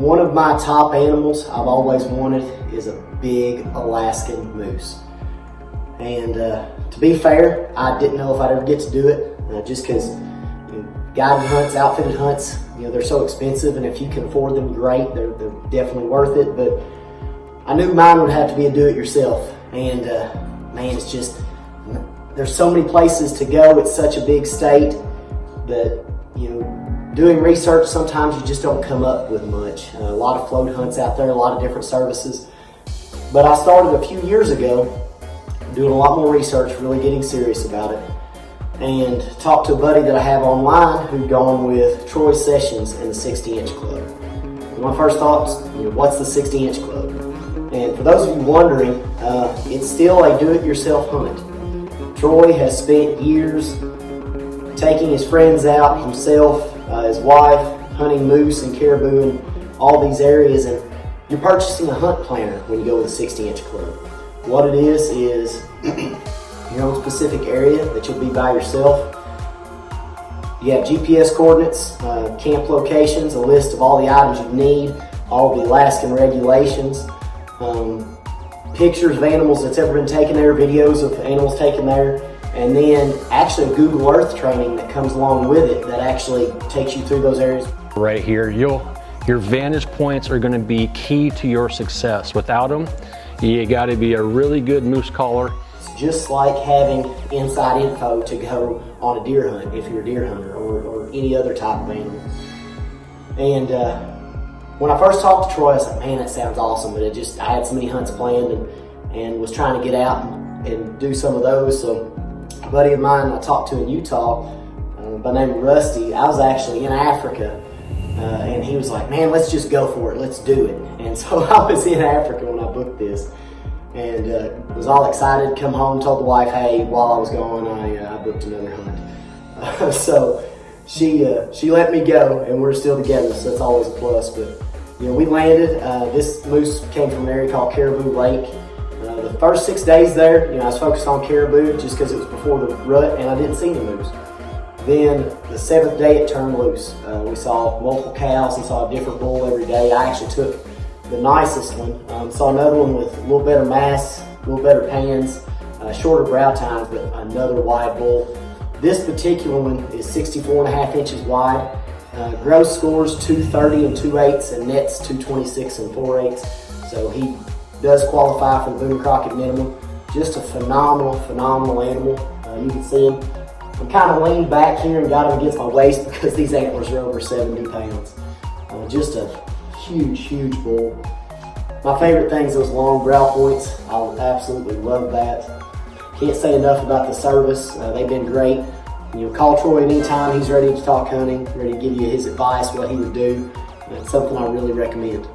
One of my top animals I've always wanted is a big Alaskan moose. And to be fair, I didn't know if I'd ever get to do it, just because guided hunts, outfitted hunts, they're so expensive, and if you can afford them, great, they're definitely worth it. But I knew mine would have to be a do-it-yourself, and man, it's just, there's so many places to go. It's such a big state that, doing research, sometimes you just don't come up with much. A lot of float hunts out there, a lot of different services. But I started a few years ago doing a lot more research, really getting serious about it, and talked to a buddy that I have online who'd gone with Troy Sessions in the 60-inch club. And my first thoughts, what's the 60-inch club? And for those of you wondering, it's still a do-it-yourself hunt. Troy has spent years taking his friends out, himself, his wife, hunting moose and caribou in all these areas, and you're purchasing a hunt planner when you go with a 60-inch club. What it is your own specific area that you'll be by yourself. You have GPS coordinates, camp locations, a list of all the items you need, all the Alaskan regulations, pictures of animals that's ever been taken there, videos of animals taken there, and then actually Google Earth training that comes along with it that actually takes you through those areas. Right here, your vantage points are going to be key to your success. Without them, you got to be a really good moose caller. It's just like having inside info to go on a deer hunt if you're a deer hunter, or any other type of animal. And when I first talked to Troy, I was like, man, that sounds awesome, but I had so many hunts planned and was trying to get out and do some of those. So a buddy of mine I talked to in Utah by the name of Rusty, I was actually in Africa, and he was like, man, let's just go for it, let's do it. And so I was in Africa when I booked this, and was all excited, come home, told the wife, hey, while I was gone, I booked another hunt. So she let me go, and we're still together, so that's always a plus. But we landed. This moose came from an area called Caribou Lake. The first 6 days there, I was focused on caribou just because it was before the rut, and I didn't see any moose. Then the 7th day it turned loose. We saw multiple cows and saw a different bull every day. I actually took the nicest one. Saw another one with a little better mass, a little better pans, shorter brow tines, but another wide bull. This particular one is 64.5 inches wide. Gross scores 230 and 2/8, and nets 226 and 4/8. So he does qualify for the Boone Crockett minimum. Just a phenomenal animal. You can see him. I'm kind of leaned back here and got him against my waist because these antlers are over 70 pounds. Just a huge bull. My favorite thing is those long brow points. I absolutely love that. Can't say enough about the service. They've been great. Call Troy anytime. He's ready to talk hunting, ready to give you his advice, what he would do. It's something I really recommend.